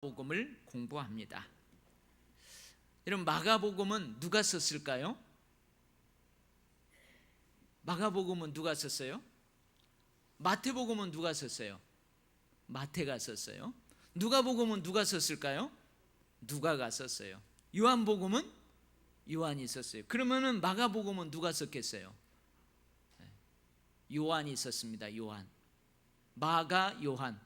마가복음을 공부합니다. 여러분, 마가복음은 누가 썼을까요? 마가복음은 누가 썼어요? 마태복음은 누가 썼어요? 마태가 썼어요. 누가복음은 누가 썼을까요? 누가가 썼어요. 요한복음은 요한이 썼어요. 그러면은 마가복음은 누가 썼겠어요? 요한이 썼습니다. 요한. 마가 요한,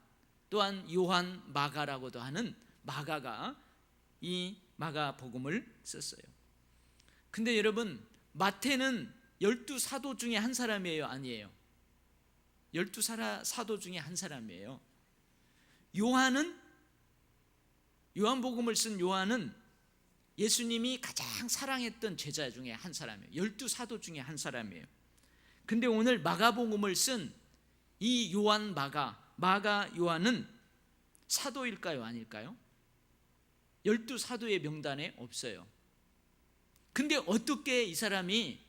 또한 요한 마가라고도 하는 마가가 이 마가복음을 썼어요. 근데 여러분, 마태는 12사도 중에 한 사람이에요, 아니에요? 12사도 중에 한 사람이에요. 요한복음을 쓴 요한은 예수님이 가장 사랑했던 제자 중에 한 사람이에요. 12사도 중에 한 사람이에요. 근데 오늘 마가복음을 쓴 이 요한 마가 요한은 사도일까요, 아닐까요? 12사도의 명단에 없어요. 근데 어떻게 이 사람이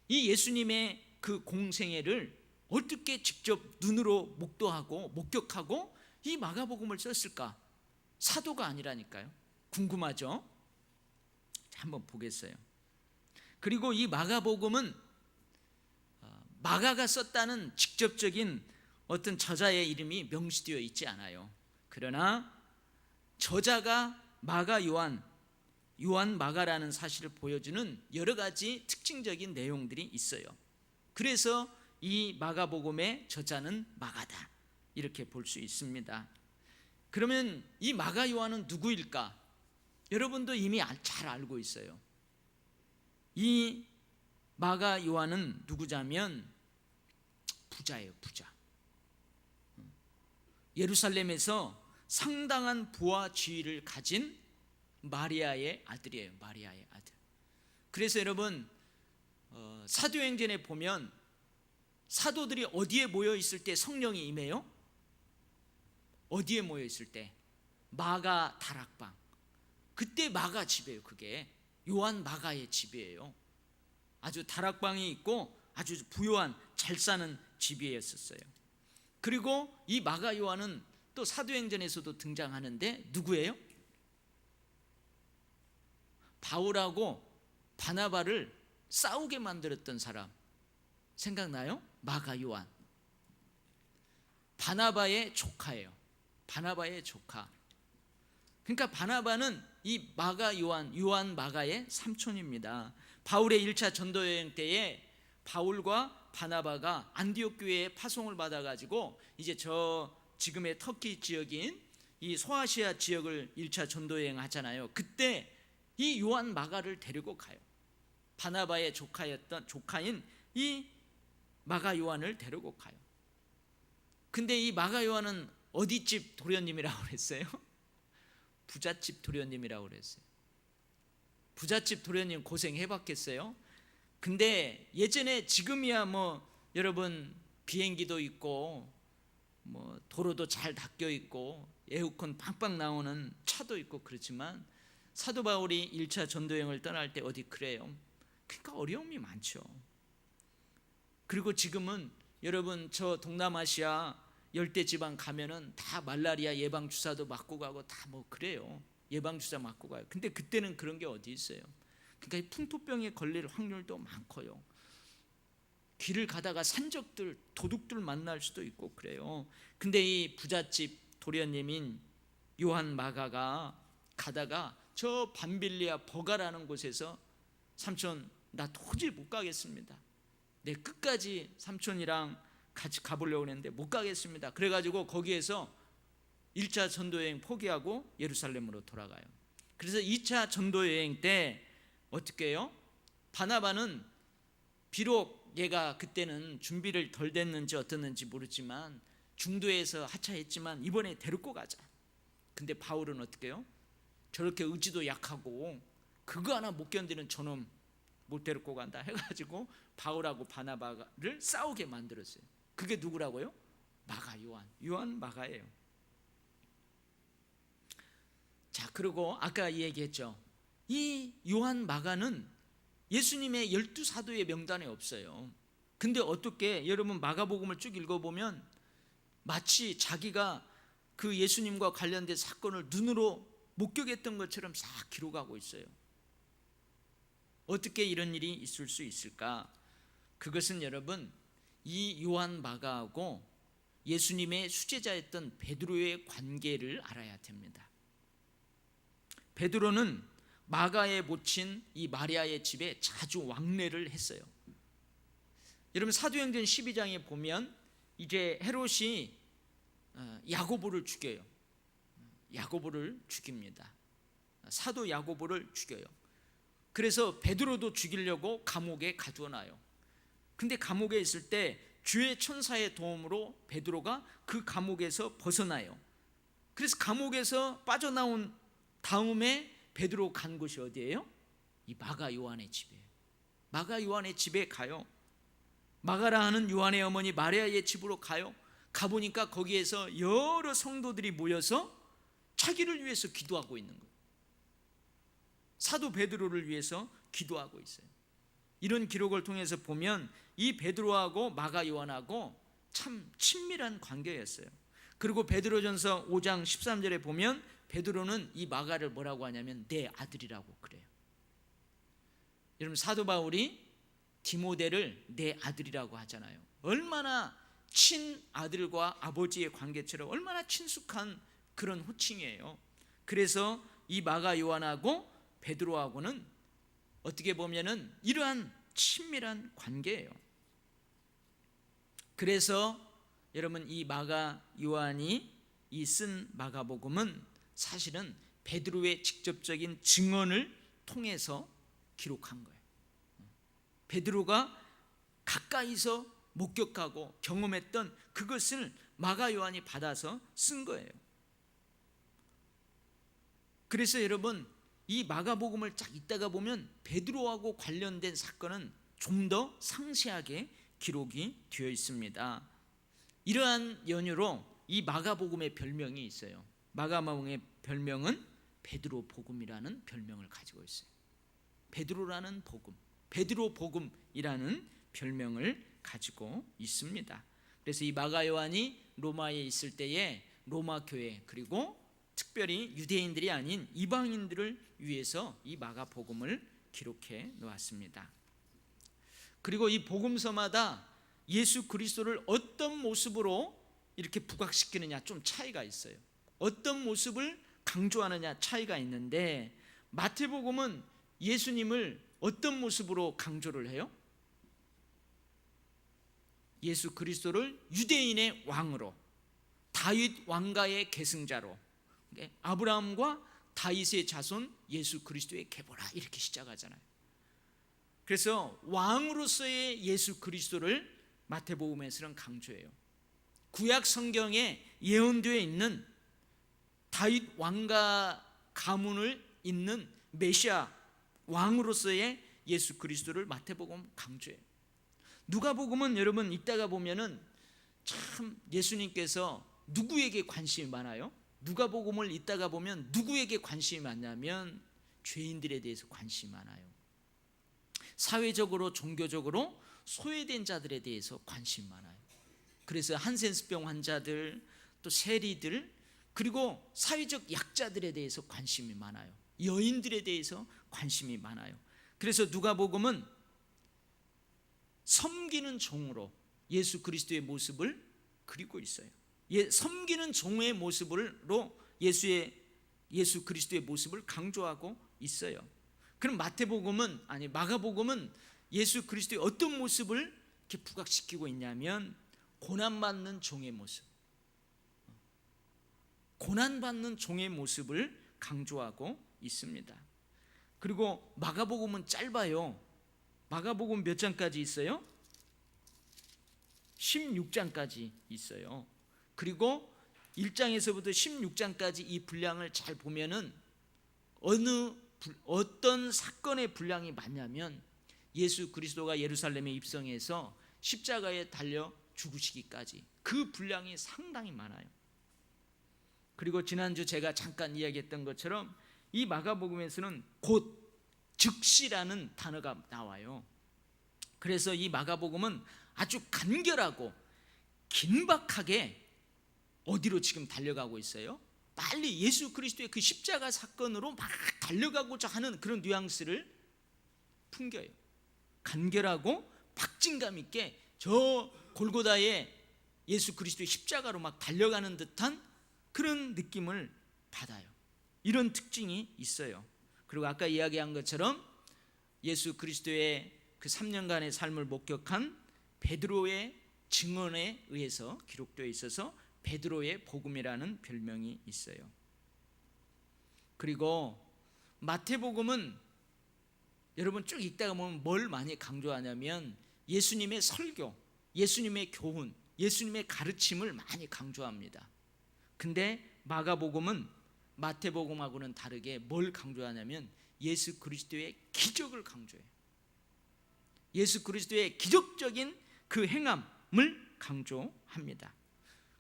이 예수님의 그 공생애를 어떻게 직접 눈으로 목격하고 이 마가복음을 썼을까? 사도가 아니라니까요. 궁금하죠? 한번 보겠어요. 그리고 이 마가복음은 마가가 썼다는 직접적인 어떤 저자의 이름이 명시되어 있지 않아요. 그러나 저자가 마가 요한 마가라는 사실을 보여주는 여러 가지 특징적인 내용들이 있어요. 그래서 이 마가복음의 저자는 마가다, 이렇게 볼 수 있습니다. 그러면 이 마가 요한은 누구일까? 여러분도 이미 잘 알고 있어요. 이 마가 요한은 누구냐면 부자예요, 부자. 예루살렘에서 상당한 부와 지위를 가진 마리아의 아들이에요. 마리아의 아들. 그래서 여러분, 사도행전에 보면 사도들이 어디에 모여 있을 때 성령이 임해요? 어디에 모여 있을 때? 마가 다락방. 그때 마가 집이에요. 그게 요한 마가의 집이에요. 아주 다락방이 있고 아주 부유한 잘 사는 집이었어요. 그리고 이 마가 요한은 또 사도행전에서도 등장하는데 누구예요? 바울하고 바나바를 싸우게 만들었던 사람 생각나요? 마가 요한. 바나바의 조카예요. 바나바의 조카. 그러니까 바나바는 이 마가 요한 마가의 삼촌입니다. 바울의 1차 전도 여행 때에 바울과 바나바가 안디옥 교회에 파송을 받아가지고 이제 저 지금의 터키 지역인 이 소아시아 지역을 1차 전도 여행 하잖아요. 그때 이 요한 마가를 데리고 가요. 바나바의 조카인 이 마가 요한을 데리고 가요. 근데 이 마가 요한은 어디 집 도련님이라고 그랬어요? 부잣집 도련님이라고 그랬어요. 부잣집 도련님 고생해봤겠어요? 근데 예전에, 지금이야 뭐 여러분 비행기도 있고 뭐 도로도 잘 닦여 있고 에어컨 빵빵 나오는 차도 있고 그렇지만 사도 바울이 1차 전도여행을 떠날 때 어디 그래요? 그러니까 어려움이 많죠. 그리고 지금은 여러분 저 동남아시아 열대지방 가면은 다 말라리아 예방주사도 맞고 가고 다 뭐 그래요. 예방주사 맞고 가요. 근데 그때는 그런 게 어디 있어요? 그러니까 풍토병에 걸릴 확률도 많고요. 길을 가다가 산적들, 도둑들 만날 수도 있고 그래요. 근데 이 부잣집 도련님인 요한 마가가 가다가 저 밤빌리아 버가라는 곳에서 삼촌 나 도저히 못 가겠습니다. 내 끝까지 삼촌이랑 같이 가보려고 했는데 못 가겠습니다. 그래가지고 거기에서 1차 전도여행 포기하고 예루살렘으로 돌아가요. 그래서 2차 전도여행 때 어떻게 해요? 바나바는 비록 얘가 그때는 준비를 덜 됐는지 어떻는지 모르지만 중도에서 하차했지만 이번에 데리고 가자. 근데 바울은 어떻게 해요? 저렇게 의지도 약하고 그거 하나 못 견디는 저놈 못 데리고 간다 해가지고 바울하고 바나바를 싸우게 만들었어요. 그게 누구라고요? 마가 요한 마가예요. 자, 그리고 아까 얘기했죠. 이 요한 마가는 예수님의 12사도의 명단에 없어요. 근데 어떻게 여러분 마가복음을 쭉 읽어보면 마치 자기가 그 예수님과 관련된 사건을 눈으로 목격했던 것처럼 싹 기록하고 있어요. 어떻게 이런 일이 있을 수 있을까? 그것은 여러분, 이 요한 마가하고 예수님의 수제자였던 베드로의 관계를 알아야 됩니다. 베드로는 마가의 모친 이 마리아의 집에 자주 왕래를 했어요. 여러분, 사도행전 12장에 보면 이제 헤롯이 야고보를 죽여요. 야고보를 죽입니다. 사도 야고보를 죽여요. 그래서 베드로도 죽이려고 감옥에 가두어놔요. 근데 감옥에 있을 때 주의 천사의 도움으로 베드로가 그 감옥에서 벗어나요. 그래서 감옥에서 빠져나온 다음에 베드로 간 곳이 어디예요? 이 마가 요한의 집이에요. 마가 요한의 집에 가요. 마가라 하는 요한의 어머니 마리아의 집으로 가요. 가보니까 거기에서 여러 성도들이 모여서 자기를 위해서 기도하고 있는 거예요. 사도 베드로를 위해서 기도하고 있어요. 이런 기록을 통해서 보면 이 베드로하고 마가 요한하고 참 친밀한 관계였어요. 그리고 베드로전서 5장 13절에 보면 베드로는 이 마가를 뭐라고 하냐면 내 아들이라고 그래요. 여러분, 사도 바울이 디모데를 내 아들이라고 하잖아요. 얼마나 친아들과 아버지의 관계처럼 얼마나 친숙한 그런 호칭이에요. 그래서 이 마가 요한하고 베드로하고는 어떻게 보면은 이러한 친밀한 관계예요. 그래서 여러분, 이 마가 요한이 이 쓴 마가복음은 사실은 베드로의 직접적인 증언을 통해서 기록한 거예요. 베드로가 가까이서 목격하고 경험했던 그것을 마가 요한이 받아서 쓴 거예요. 그래서 여러분, 이 마가복음을 쫙 읽다가 보면 베드로하고 관련된 사건은 좀 더 상세하게 기록이 되어 있습니다. 이러한 연유로 이 마가복음의 별명이 있어요. 마가복음의 별명은 베드로 복음이라는 별명을 가지고 있어요. 베드로라는 복음, 베드로 복음이라는 별명을 가지고 있습니다. 그래서 이 마가 요한이 로마에 있을 때에 로마 교회, 그리고 특별히 유대인들이 아닌 이방인들을 위해서 이 마가복음을 기록해 놓았습니다. 그리고 이 복음서마다 예수 그리스도를 어떤 모습으로 이렇게 부각시키느냐 좀 차이가 있어요. 어떤 모습을 강조하느냐 차이가 있는데, 마태복음은 예수님을 어떤 모습으로 강조를 해요? 예수 그리스도를 유대인의 왕으로, 다윗 왕가의 계승자로, 아브라함과 다윗의 자손 예수 그리스도의 계보라, 이렇게 시작하잖아요. 그래서 왕으로서의 예수 그리스도를 마태복음에서는 강조해요. 구약 성경에 예언되어 있는 다윗 왕가 가문을 잇는 메시아 왕으로서의 예수 그리스도를 마태복음 강조해요. 누가복음은 여러분 읽다가 보면은 참 예수님께서 누구에게 관심이 많아요? 누가복음을 읽다가 보면 누구에게 관심이 많냐면 죄인들에 대해서 관심이 많아요. 사회적으로 종교적으로 소외된 자들에 대해서 관심이 많아요. 그래서 한센스병 환자들, 또 세리들, 그리고 사회적 약자들에 대해서 관심이 많아요. 여인들에 대해서 관심이 많아요. 그래서 누가복음은 섬기는 종으로 예수 그리스도의 모습을 그리고 있어요. 섬기는 종의 모습으로 예수 그리스도의 모습을 강조하고 있어요. 그럼 마가복음은 예수 그리스도의 어떤 모습을 이렇게 부각시키고 있냐면 고난받는 종의 모습, 고난받는 종의 모습을 강조하고 있습니다. 그리고 마가복음은 짧아요. 마가복음 몇 장까지 있어요? 16장까지 있어요. 그리고 1장에서부터 16장까지 이 분량을 잘 보면은 어떤 사건의 분량이 많냐면 예수 그리스도가 예루살렘에 입성해서 십자가에 달려 죽으시기까지 그 분량이 상당히 많아요. 그리고 지난주 제가 잠깐 이야기했던 것처럼 이 마가복음에서는 곧 즉시라는 단어가 나와요. 그래서 이 마가복음은 아주 간결하고 긴박하게 어디로 지금 달려가고 있어요? 빨리 예수 그리스도의 그 십자가 사건으로 막 달려가고자 하는 그런 뉘앙스를 풍겨요. 간결하고 박진감 있게 저 골고다에 예수 그리스도의 십자가로 막 달려가는 듯한 그런 느낌을 받아요. 이런 특징이 있어요. 그리고 아까 이야기한 것처럼 예수 그리스도의 그 3년간의 삶을 목격한 베드로의 증언에 의해서 기록되어 있어서 베드로의 복음이라는 별명이 있어요. 그리고 마태복음은 여러분 쭉 읽다가 보면 뭘 많이 강조하냐면 예수님의 설교, 예수님의 교훈, 예수님의 가르침을 많이 강조합니다. 근데 마가복음은 마태복음하고는 다르게 뭘 강조하냐면 예수 그리스도의 기적을 강조해요. 예수 그리스도의 기적적인 그 행함을 강조합니다.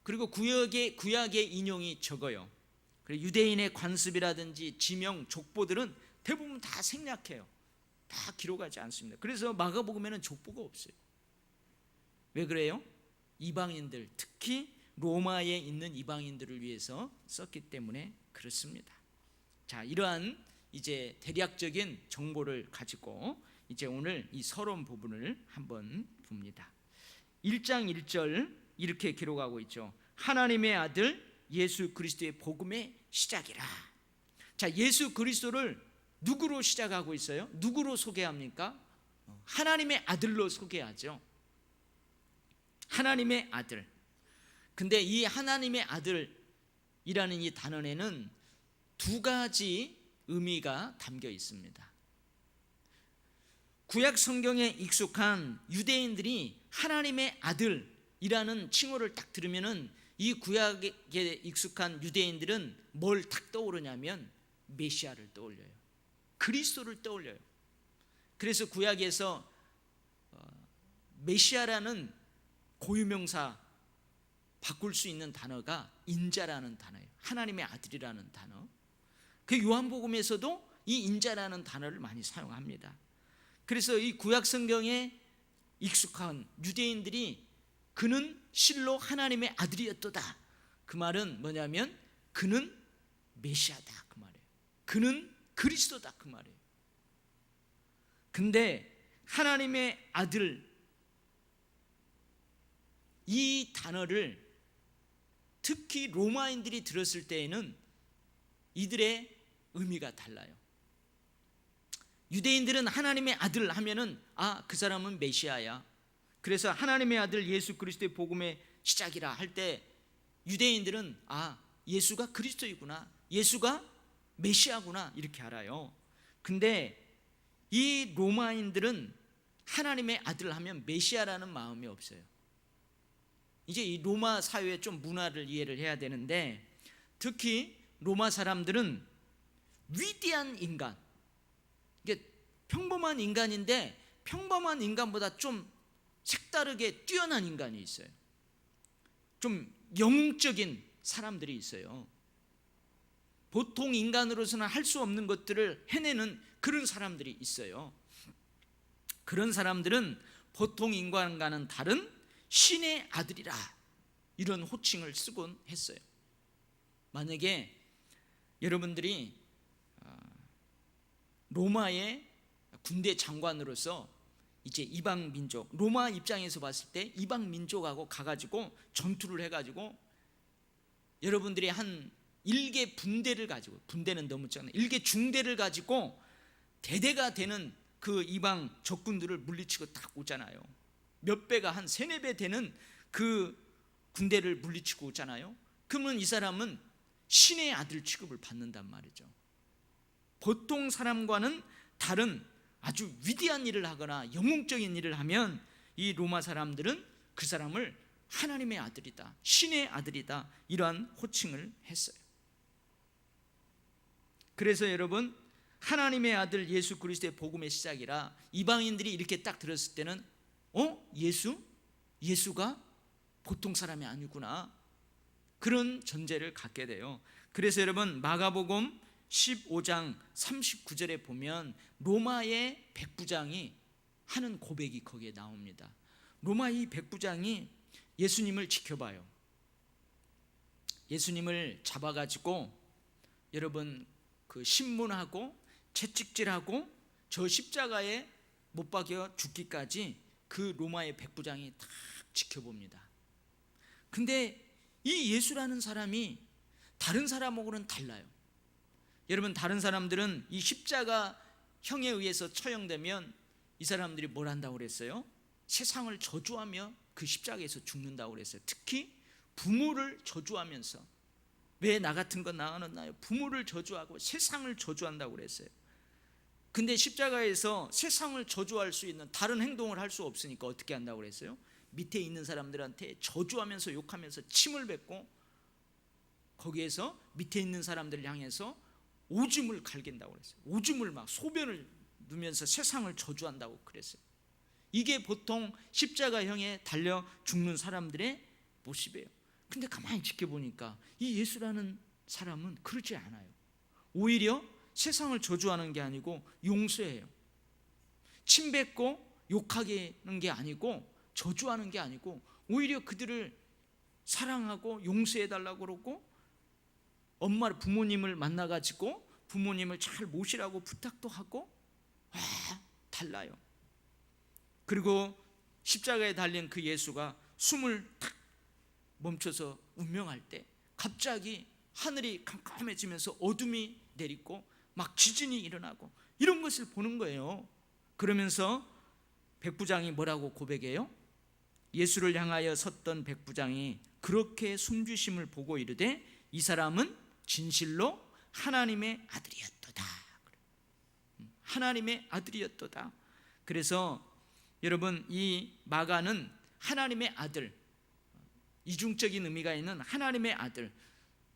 그리고 구약의 인용이 적어요. 그리고 유대인의 관습이라든지 지명, 족보들은 대부분 다 생략해요. 다 기록하지 않습니다. 그래서 마가복음에는 족보가 없어요. 왜 그래요? 이방인들, 특히 로마에 있는 이방인들을 위해서 썼기 때문에 그렇습니다. 자, 이러한 이제 대략적인 정보를 가지고 이제 오늘 이 서론 부분을 한번 봅니다. 1장 1절 이렇게 기록하고 있죠. 하나님의 아들 예수 그리스도의 복음의 시작이라. 자, 예수 그리스도를 누구로 시작하고 있어요? 누구로 소개합니까? 하나님의 아들로 소개하죠. 하나님의 아들. 근데 이 하나님의 아들이라는 이 단어에는 두 가지 의미가 담겨 있습니다. 구약 성경에 익숙한 유대인들이 하나님의 아들이라는 칭호를 딱 들으면은 이 구약에 익숙한 유대인들은 뭘 딱 떠오르냐면 메시아를 떠올려요. 그리스도를 떠올려요. 그래서 구약에서 메시아라는 고유명사 바꿀 수 있는 단어가 인자라는 단어예요. 하나님의 아들이라는 단어. 그 요한복음에서도 이 인자라는 단어를 많이 사용합니다. 그래서 이 구약 성경에 익숙한 유대인들이 그는 실로 하나님의 아들이었도다. 그 말은 뭐냐면 그는 메시아다 그 말이에요. 그는 그리스도다 그 말이에요. 근데 하나님의 아들 이 단어를 특히 로마인들이 들었을 때에는 이들의 의미가 달라요. 유대인들은 하나님의 아들 하면은 그 사람은 메시아야. 그래서 하나님의 아들 예수 그리스도의 복음의 시작이라 할 때 유대인들은 예수가 그리스도이구나, 예수가 메시아구나 이렇게 알아요. 근데 이 로마인들은 하나님의 아들 하면 메시아라는 마음이 없어요. 이제 이 로마 사회의 좀 문화를 이해를 해야 되는데, 특히 로마 사람들은 위대한 인간, 이게 평범한 인간인데 평범한 인간보다 좀 색다르게 뛰어난 인간이 있어요. 좀 영웅적인 사람들이 있어요. 보통 인간으로서는 할 수 없는 것들을 해내는 그런 사람들이 있어요. 그런 사람들은 보통 인간과는 다른 신의 아들이라 이런 호칭을 쓰곤 했어요. 만약에 여러분들이 로마의 군대 장관으로서 이제 이방 민족, 로마 입장에서 봤을 때 이방 민족하고 가가지고 전투를 해가지고 여러분들이 한 1개 분대를 가지고, 분대는 너무 작네, 1개 중대를 가지고 대대가 되는 그 이방 적군들을 물리치고 딱 오잖아요. 몇 배가 한 3-4배 되는 그 군대를 물리치고 오잖아요. 그러면 이 사람은 신의 아들 취급을 받는단 말이죠. 보통 사람과는 다른 아주 위대한 일을 하거나 영웅적인 일을 하면 이 로마 사람들은 그 사람을 하나님의 아들이다, 신의 아들이다 이러한 호칭을 했어요. 그래서 여러분, 하나님의 아들 예수 그리스도의 복음의 시작이라 이방인들이 이렇게 딱 들었을 때는 예수가 보통 사람이 아니구나, 그런 전제를 갖게 돼요. 그래서 여러분, 마가복음 15장 39절에 보면 로마의 백부장이 하는 고백이 거기에 나옵니다. 로마의 백부장이 예수님을 지켜봐요. 예수님을 잡아가지고 여러분 그 신문하고 채찍질하고 저 십자가에 못 박여 죽기까지 그 로마의 백부장이 딱 지켜봅니다. 근데 이 예수라는 사람이 다른 사람하고는 달라요. 여러분, 다른 사람들은 이 십자가 형에 의해서 처형되면 이 사람들이 뭘 한다고 그랬어요? 세상을 저주하며 그 십자가에서 죽는다고 그랬어요. 특히 부모를 저주하면서, 왜 나 같은 건 낳아놨나요? 부모를 저주하고 세상을 저주한다고 그랬어요. 근데 십자가에서 세상을 저주할 수 있는 다른 행동을 할 수 없으니까 어떻게 한다고 그랬어요? 밑에 있는 사람들한테 저주하면서 욕하면서 침을 뱉고 거기에서 밑에 있는 사람들을 향해서 오줌을 갈긴다고 그랬어요. 오줌을 막 소변을 누면서 세상을 저주한다고 그랬어요. 이게 보통 십자가형에 달려 죽는 사람들의 모습이에요. 근데 가만히 지켜보니까 이 예수라는 사람은 그러지 않아요. 오히려 세상을 저주하는 게 아니고 용서해요. 침 뱉고 욕하는 게 아니고 저주하는 게 아니고 오히려 그들을 사랑하고 용서해달라고 그러고, 엄마 부모님을 만나가지고 부모님을 잘 모시라고 부탁도 하고, 달라요. 그리고 십자가에 달린 그 예수가 숨을 탁 멈춰서 운명할 때 갑자기 하늘이 캄캄해지면서 어둠이 내리고 막 지진이 일어나고 이런 것을 보는 거예요. 그러면서 백부장이 뭐라고 고백해요? 예수를 향하여 섰던 백부장이 그렇게 숨주심을 보고 이르되 이 사람은 진실로 하나님의 아들이었도다. 하나님의 아들이었도다. 그래서 여러분, 이 마가는 하나님의 아들, 이중적인 의미가 있는 하나님의 아들,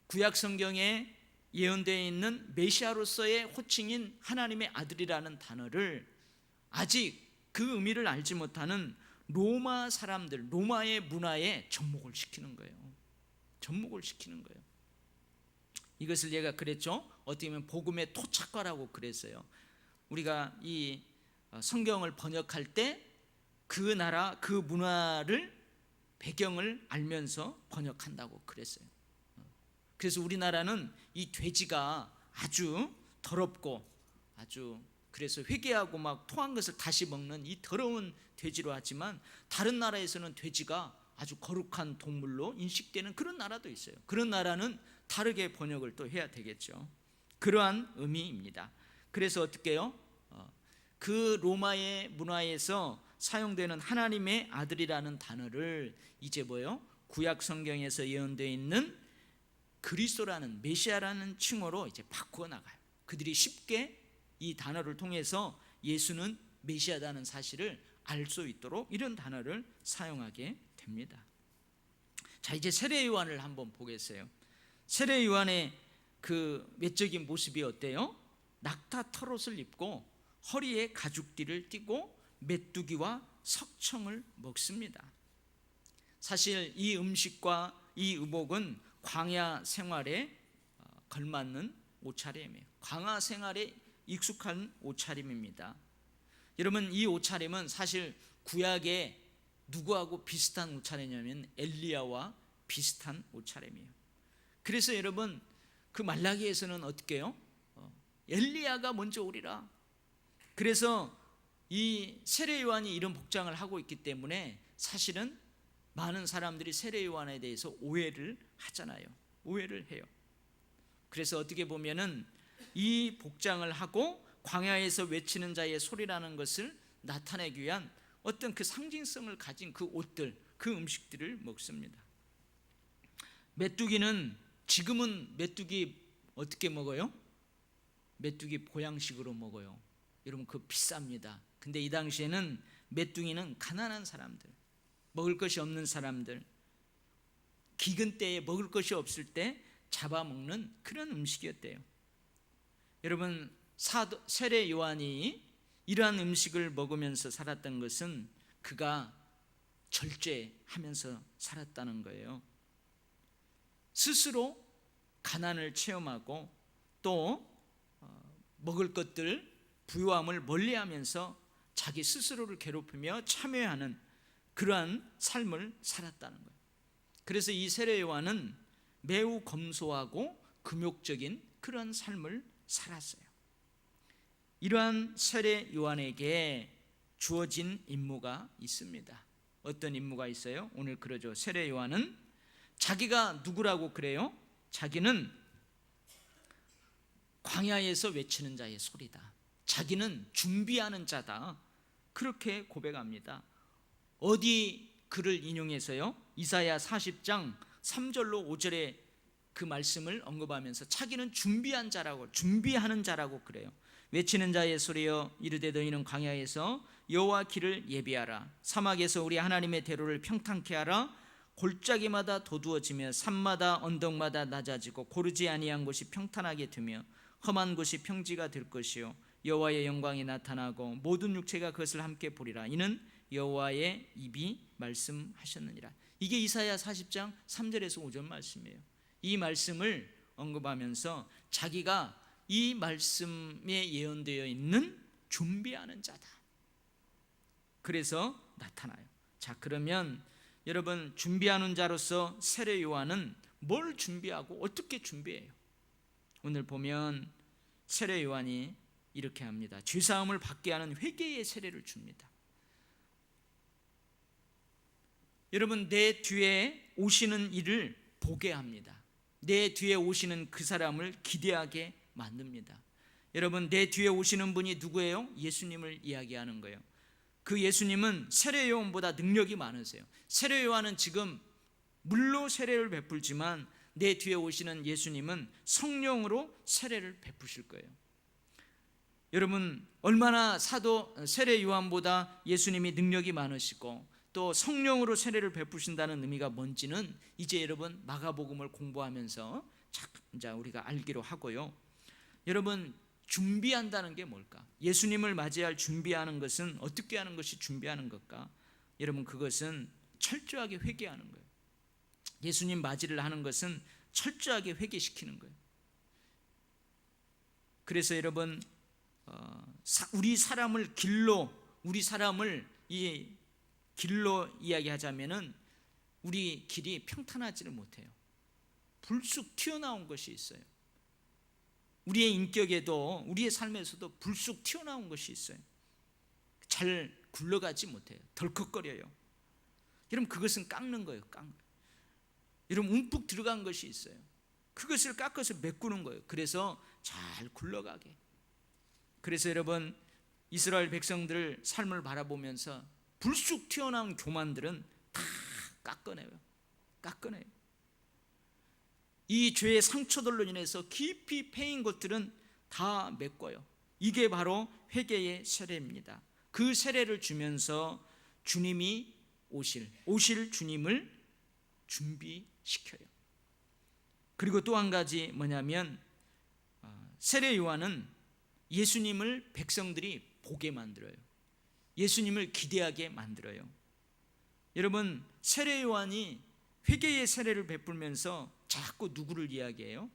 구약 성경에 예언되어 있는 메시아로서의 호칭인 하나님의 아들이라는 단어를 아직 그 의미를 알지 못하는 로마 사람들, 로마의 문화에 접목을 시키는 거예요. 접목을 시키는 거예요. 이것을 얘가 그랬죠. 어떻게 보면 복음의 토착과라고 그랬어요. 우리가 이 성경을 번역할 때 그 나라, 그 문화를, 배경을 알면서 번역한다고 그랬어요. 그래서 우리나라는 이 돼지가 아주 더럽고 아주, 그래서 회개하고 막 토한 것을 다시 먹는 이 더러운 돼지로 하지만, 다른 나라에서는 돼지가 아주 거룩한 동물로 인식되는 그런 나라도 있어요. 그런 나라는 다르게 번역을 또 해야 되겠죠. 그러한 의미입니다. 그래서 어떻게 해요? 그 로마의 문화에서 사용되는 하나님의 아들이라는 단어를 이제 뭐요? 구약 성경에서 예언되어 있는 그리스도라는, 메시아라는 칭호로 이제 바꾸어 나가요. 그들이 쉽게 이 단어를 통해서 예수는 메시아다는 사실을 알 수 있도록 이런 단어를 사용하게 됩니다. 자, 이제 세례 요한을 한번 보겠어요. 세례 요한의 그 외적인 모습이 어때요? 낙타 털옷을 입고 허리에 가죽띠를 띠고 메뚜기와 석청을 먹습니다. 사실 이 음식과 이 의복은 광야 생활에 걸맞는 옷차림이에요. 광야 생활에 익숙한 옷차림입니다. 여러분, 이 옷차림은 사실 구약에 누구하고 비슷한 옷차림이냐면 엘리야와 비슷한 옷차림이에요. 그래서 여러분, 그 말라기에서는 어떻게 해요? 엘리야가 먼저 오리라. 그래서 이 세례 요한이 이런 복장을 하고 있기 때문에 사실은 많은 사람들이 세례 요한에 대해서 오해를 하잖아요. 오해를 해요. 그래서 어떻게 보면은 이 복장을 하고 광야에서 외치는 자의 소리라는 것을 나타내기 위한 어떤 그 상징성을 가진 그 옷들, 그 음식들을 먹습니다. 메뚜기는, 지금은 메뚜기 어떻게 먹어요? 메뚜기 보양식으로 먹어요. 여러분, 그거 비쌉니다. 근데 이 당시에는 메뚜기는 가난한 사람들, 먹을 것이 없는 사람들, 기근 때에 먹을 것이 없을 때 잡아먹는 그런 음식이었대요. 여러분, 세례 요한이 이러한 음식을 먹으면서 살았던 것은 그가 절제하면서 살았다는 거예요. 스스로 가난을 체험하고 또 먹을 것들, 부유함을 멀리하면서 자기 스스로를 괴롭히며 참여하는 그러한 삶을 살았다는 거예요. 그래서 이 세례 요한은 매우 검소하고 금욕적인 그런 삶을 살았어요. 이러한 세례 요한에게 주어진 임무가 있습니다. 어떤 임무가 있어요? 오늘 그러죠. 세례 요한은 자기가 누구라고 그래요? 자기는 광야에서 외치는 자의 소리다. 자기는 준비하는 자다. 그렇게 고백합니다. 어디 글을 인용해서요? 이사야 40장 3절로 5절에 그 말씀을 언급하면서 자기는 준비한 자라고, 준비하는 자라고 그래요. 외치는 자의 소리여 이르되 너희는 광야에서 여호와 길을 예비하라. 사막에서 우리 하나님의 대로를 평탄케 하라. 골짜기마다 도두어지며 산마다 언덕마다 낮아지고 고르지 아니한 곳이 평탄하게 되며 험한 곳이 평지가 될 것이요 여호와의 영광이 나타나고 모든 육체가 그것을 함께 보리라. 이는 여호와의 입이 말씀하셨느니라. 이게 이사야 40장 3절에서 5절 말씀이에요. 이 말씀을 언급하면서 자기가 이 말씀에 예언되어 있는 준비하는 자다. 그래서 나타나요. 자, 그러면 여러분, 준비하는 자로서 세례 요한은 뭘 준비하고 어떻게 준비해요? 오늘 보면 세례 요한이 이렇게 합니다. 죄사함을 받게 하는 회개의 세례를 줍니다. 여러분, 내 뒤에 오시는 이를 보게 합니다. 내 뒤에 오시는 그 사람을 기대하게 만듭니다. 여러분, 내 뒤에 오시는 분이 누구예요? 예수님을 이야기하는 거예요. 그 예수님은 세례 요한보다 능력이 많으세요. 세례 요한은 지금 물로 세례를 베풀지만 내 뒤에 오시는 예수님은 성령으로 세례를 베푸실 거예요. 여러분, 얼마나 사도 세례 요한보다 예수님이 능력이 많으시고 또 성령으로 세례를 베푸신다는 의미가 뭔지는 이제 여러분 마가복음을 공부하면서 이제 우리가 알기로 하고요. 여러분, 준비한다는 게 뭘까? 예수님을 맞이할 준비하는 것은 어떻게 하는 것이 준비하는 것까? 여러분, 그것은 철저하게 회개하는 거예요. 예수님 맞이를 하는 것은 철저하게 회개시키는 거예요. 그래서 여러분, 우리 사람을 이 길로 이야기하자면은 우리 길이 평탄하지를 못해요. 불쑥 튀어나온 것이 있어요. 우리의 인격에도 우리의 삶에서도 불쑥 튀어나온 것이 있어요. 잘 굴러가지 못해요. 덜컥거려요. 여러분, 그것은 깎는 거예요. 여러분, 움푹 들어간 것이 있어요. 그것을 깎아서 메꾸는 거예요. 그래서 잘 굴러가게. 그래서 여러분, 이스라엘 백성들 삶을 바라보면서 불쑥 튀어나온 교만들은 다 깎아내요. 이 죄의 상처들로 인해서 깊이 패인 것들은 다 메꿔요. 이게 바로 회개의 세례입니다. 그 세례를 주면서 주님이 오실 주님을 준비시켜요. 그리고 또 한 가지 뭐냐면 세례 요한은 예수님을 백성들이 보게 만들어요. 예수님을 기대하게 만들어요. 여러분, 세례 요한이 회개의 세례를 베풀면서 자꾸 누구를 이야기해요?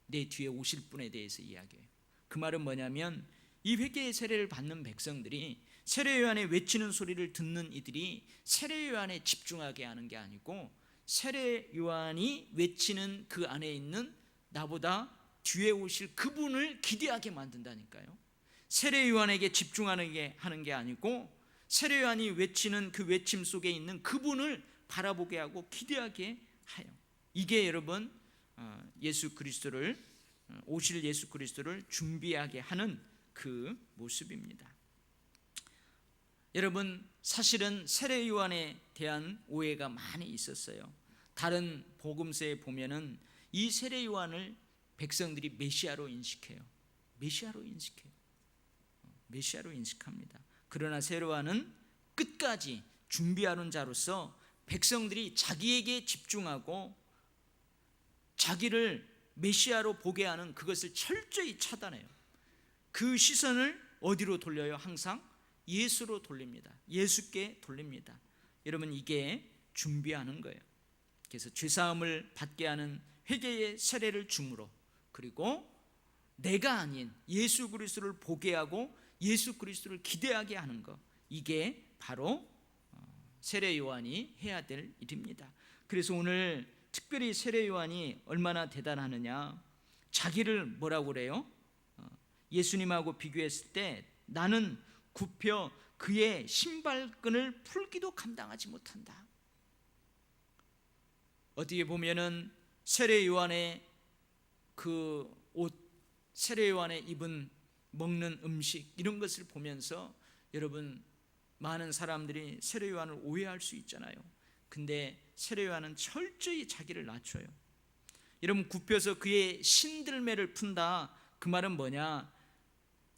내 뒤에 오실 분에 대해서 이야기해요. 그 말은 뭐냐면 이 회개의 세례를 받는 백성들이 세례 요한의 외치는 소리를 듣는 이들이 세례 요한에 집중하게 하는 게 아니고 세례 요한이 외치는 그 안에 있는 나보다 뒤에 오실 그분을 기대하게 만든다니까요. 세례 요한에게 집중하는 게 하는 게 아니고 세례 요한이 외치는 그 외침 속에 있는 그분을 바라보게 하고 기대하게 하여. 이게 여러분 오실 예수 그리스도를 준비하게 하는 그 모습입니다. 여러분, 사실은 세례 요한에 대한 오해가 많이 있었어요. 다른 복음서에 보면은 이 세례 요한을 백성들이 메시아로 인식해요. 메시아로 인식합니다. 그러나 세례 요한은 끝까지 준비하는 자로서 백성들이 자기에게 집중하고 자기를 메시아로 보게 하는 그것을 철저히 차단해요. 그 시선을 어디로 돌려요? 항상 예수로 돌립니다. 예수께 돌립니다. 여러분, 이게 준비하는 거예요. 그래서 죄사함을 받게 하는 회개의 세례를 줌으로, 그리고 내가 아닌 예수 그리스도를 보게 하고 예수 그리스도를 기대하게 하는 것, 이게 바로 세례 요한이 해야 될 일입니다. 그래서 오늘 특별히 세례 요한이 얼마나 대단하느냐, 자기를 뭐라고 그래요? 예수님하고 비교했을 때 나는 굽혀 그의 신발끈을 풀기도 감당하지 못한다. 어떻게 보면은 세례 요한의 그 옷, 세례 요한의 입은 먹는 음식, 이런 것을 보면서 여러분, 많은 사람들이 세례 요한을 오해할 수 있잖아요. 근데 세례 요한은 철저히 자기를 낮춰요. 여러분, 굽혀서 그의 신들매를 푼다, 그 말은 뭐냐?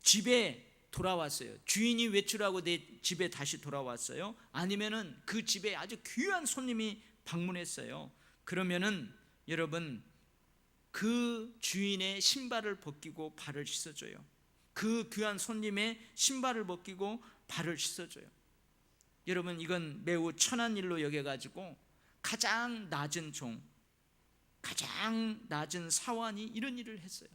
집에 돌아왔어요. 주인이 외출하고 내 집에 다시 돌아왔어요. 아니면은 그 집에 아주 귀한 손님이 방문했어요. 그러면은 여러분, 그 주인의 신발을 벗기고 발을 씻어줘요. 그 귀한 손님의 신발을 벗기고 발을 씻어줘요. 여러분, 이건 매우 천한 일로 여겨가지고 가장 낮은 종, 가장 낮은 사환이 이런 일을 했어요.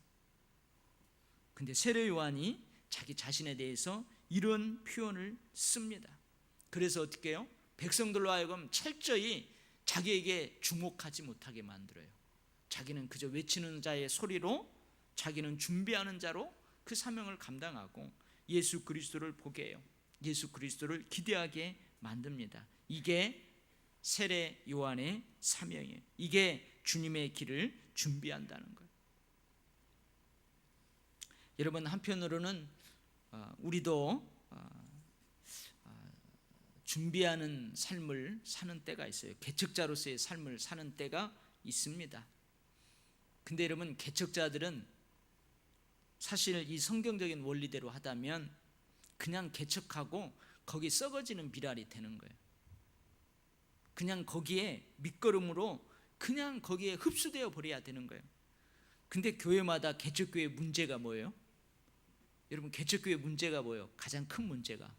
근데 세례 요한이 자기 자신에 대해서 이런 표현을 씁니다. 그래서 어떻게 해요? 백성들로 하여금 철저히 자기에게 주목하지 못하게 만들어요. 자기는 그저 외치는 자의 소리로, 자기는 준비하는 자로 그 사명을 감당하고 예수 그리스도를 보게 해요. 예수 그리스도를 기대하게 만듭니다. 이게 세례 요한의 사명이에요. 이게 주님의 길을 준비한다는 거예요. 여러분, 한편으로는 우리도 준비하는 삶을 사는 때가 있어요. 개척자로서의 삶을 사는 때가 있습니다. 근데 여러분, 개척자들은 사실 이 성경적인 원리대로 하다면 그냥 개척하고 거기 썩어지는 미랄이 되는 거예요. 그냥 거기에 밑거름으로 그냥 거기에 흡수되어 버려야 되는 거예요. 근데 교회마다 개척교회 문제가 뭐예요? 여러분, 개척교회 문제가 뭐예요? 가장 큰 문제가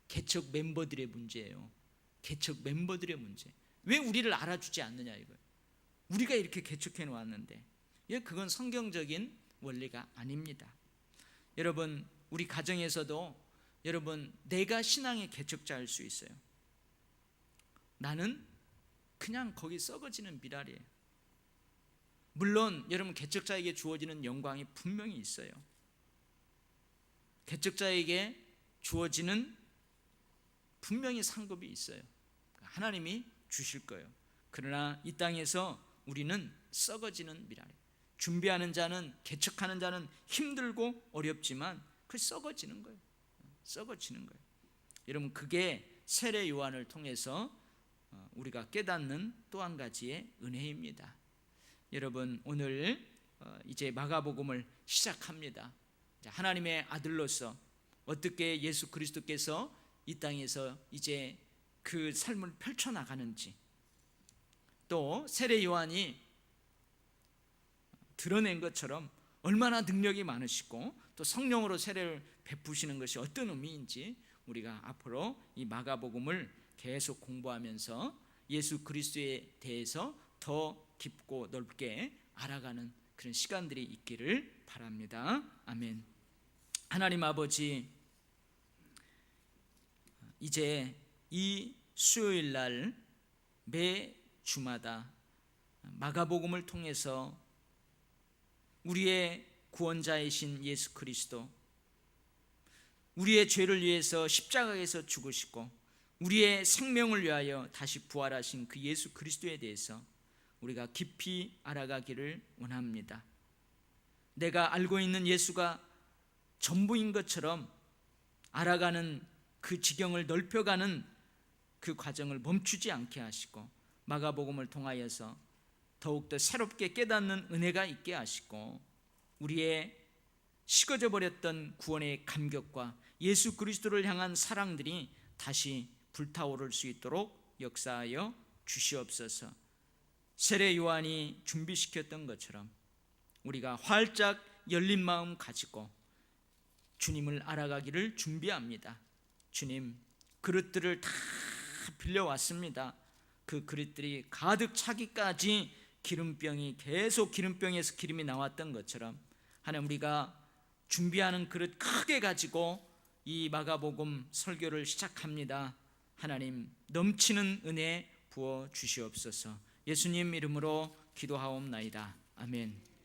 개척 멤버들의 문제예요. 개척 멤버들의 문제. 왜 우리를 알아주지 않느냐 이거예요. 우리가 이렇게 개척해 놓았는데, 그건 성경적인 원리가 아닙니다. 여러분, 우리 가정에서도 여러분, 내가 신앙의 개척자일 수 있어요. 나는 그냥 거기 썩어지는 미랄이에요. 물론 여러분, 개척자에게 주어지는 영광이 분명히 있어요. 개척자에게 주어지는 분명히 상급이 있어요. 하나님이 주실 거예요. 그러나 이 땅에서 우리는 썩어지는 미랄이에요. 준비하는 자는, 개척하는 자는 힘들고 어렵지만 그 썩어지는 거예요. 썩어지는 거예요. 여러분, 그게 세례 요한을 통해서 우리가 깨닫는 또 한 가지의 은혜입니다. 여러분, 오늘 이제 마가복음을 시작합니다. 하나님의 아들로서 어떻게 예수 그리스도께서 이 땅에서 이제 그 삶을 펼쳐나가는지, 또 세례 요한이 드러낸 것처럼 얼마나 능력이 많으시고 또 성령으로 세례를 베푸시는 것이 어떤 의미인지 우리가 앞으로 이 마가복음을 계속 공부하면서 예수 그리스도에 대해서 더 깊고 넓게 알아가는 그런 시간들이 있기를 바랍니다. 아멘. 하나님 아버지, 이제 이 수요일 날 매 주마다 마가복음을 통해서 우리의 구원자이신 예수 그리스도, 우리의 죄를 위해서 십자가에서 죽으시고 우리의 생명을 위하여 다시 부활하신 그 예수 그리스도에 대해서 우리가 깊이 알아가기를 원합니다. 내가 알고 있는 예수가 전부인 것처럼 알아가는 그 지경을 넓혀가는 그 과정을 멈추지 않게 하시고 마가복음을 통하여서 더욱더 새롭게 깨닫는 은혜가 있게 하시고 우리의 식어져 버렸던 구원의 감격과 예수 그리스도를 향한 사랑들이 다시 불타오를 수 있도록 역사하여 주시옵소서. 세례 요한이 준비시켰던 것처럼 우리가 활짝 열린 마음 가지고 주님을 알아가기를 준비합니다. 주님, 그릇들을 다 빌려왔습니다. 그 그릇들이 가득 차기까지 기름병이 계속 기름병에서 기름이 나왔던 것처럼 하나님, 우리가 준비하는 그릇 크게 가지고 이 마가복음 설교를 시작합니다. 하나님, 넘치는 은혜 부어 주시옵소서. 예수님 이름으로 기도하옵나이다. 아멘.